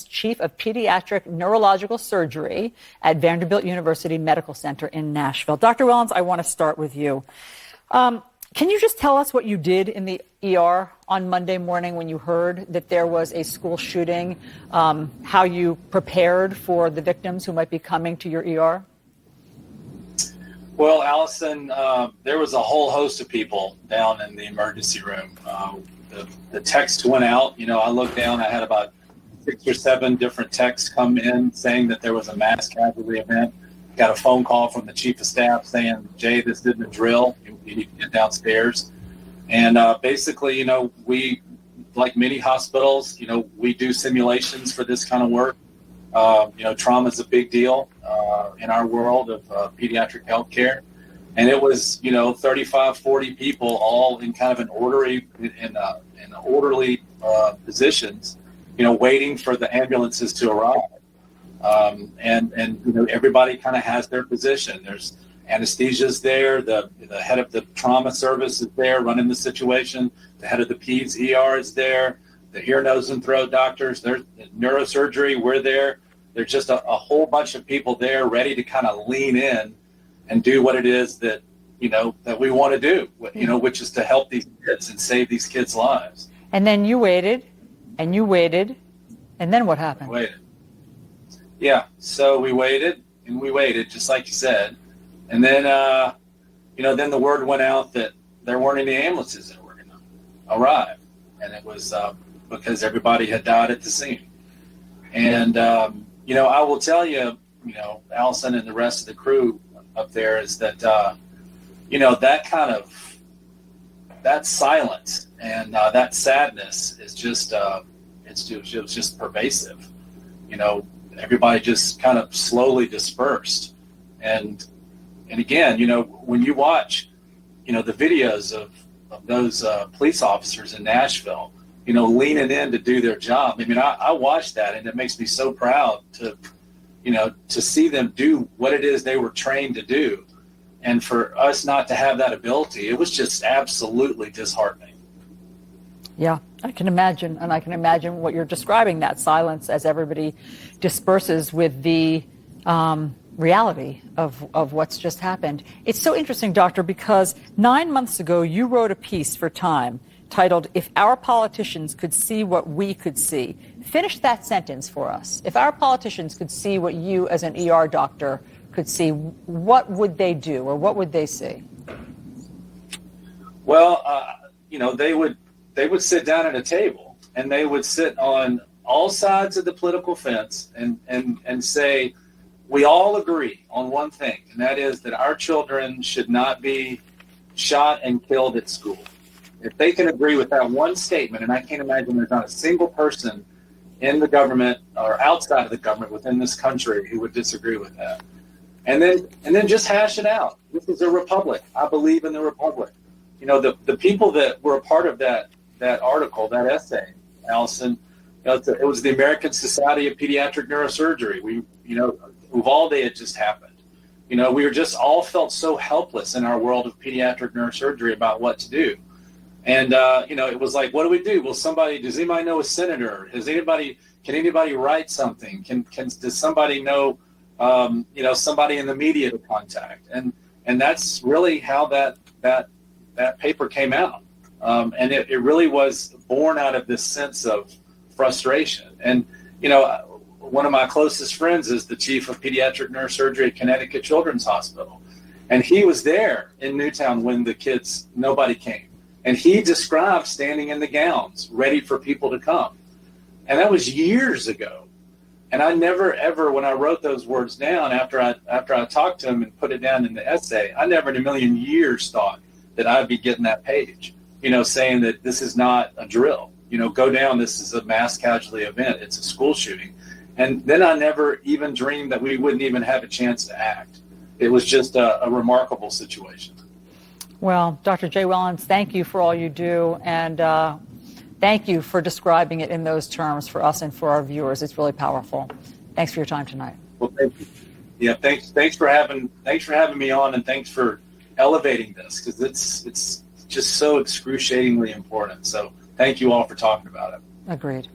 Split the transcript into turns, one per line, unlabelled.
Chief of Pediatric Neurological Surgery at Vanderbilt University Medical Center in Nashville. Dr. Wellons, I want to start with you. Can you just tell us what you did in the ER on Monday morning when you heard that there was a school shooting, how you prepared for the victims who might be coming to your ER?
Well, Allison, there was a whole host of people down in the emergency room. The text went out. I looked down, I had about 6 or 7 different texts come in saying that there was a mass casualty event. Got a phone call from the chief of staff saying, Jay, this isn't a drill. You need to get downstairs. And basically, we, like many hospitals, we do simulations for this kind of work. Trauma is a big deal in our world of pediatric healthcare. And it was, 35, 40 people all in kind of an orderly positions, waiting for the ambulances to arrive. And everybody kind of has their position. There's anesthesia's there. The head of the trauma service is there running the situation. The head of the peds ER is there. The ear, nose, and throat doctors. There's neurosurgery. We're there. There's just a whole bunch of people there ready to kind of lean in and do what it is that, that we want to do, which is to help these kids and save these kids' lives.
And then you waited, and you waited, and then what happened?
Waited. Yeah, so we waited, and we waited, just like you said. And then, then the word went out that there weren't any ambulances that were going to arrive. And it was because everybody had died at the scene. And, I will tell you, Allison and the rest of the crew up there is that, that silence and that sadness is just, it was just pervasive. Everybody just kind of slowly dispersed. And again, when you watch, the videos of those police officers in Nashville, leaning in to do their job. I mean, I watched that, and it makes me so proud to see them do what it is they were trained to do. And for us not to have that ability, it was just absolutely disheartening.
Yeah, I can imagine. And I can imagine what you're describing, that silence as everybody disperses with the reality of what's just happened. It's so interesting, Doctor, because 9 months ago, you wrote a piece for Time titled, "If Our Politicians Could See What We Could See." Finish that sentence for us. If our politicians could see what you as an ER doctor could see, what would they do or what would they see?
Well, they would sit down at a table, and they would sit on all sides of the political fence and say, we all agree on one thing, and that is that our children should not be shot and killed at school. If they can agree with that one statement, and I can't imagine there's not a single person in the government or outside of the government within this country who would disagree with that. And then just hash it out. This is a republic. I believe in the republic. The people that were a part of that article, that essay, Allison, it was the American Society of Pediatric Neurosurgery. Uvalde had just happened. We were just all felt so helpless in our world of pediatric neurosurgery about what to do. And, it was like, what do we do? Well, does anybody know a senator? Can anybody write something? Does somebody know, somebody in the media to contact? And that's really how that paper came out. And it really was born out of this sense of frustration. And, one of my closest friends is the chief of pediatric neurosurgery at Connecticut Children's Hospital. And he was there in Newtown when nobody came. And he described standing in the gowns, ready for people to come. And that was years ago. And I never, ever, when I wrote those words down, after I talked to him and put it down in the essay, I never in a million years thought that I'd be getting that page, saying that this is not a drill. Go down, this is a mass casualty event. It's a school shooting. And then I never even dreamed that we wouldn't even have a chance to act. It was just a remarkable situation.
Well, Dr. Jay Wellons, thank you for all you do, and thank you for describing it in those terms for us and for our viewers. It's really powerful. Thanks for your time tonight.
Well, thank you. Yeah, thanks for having me on, and thanks for elevating this, because it's just so excruciatingly important. So thank you all for talking about it.
Agreed.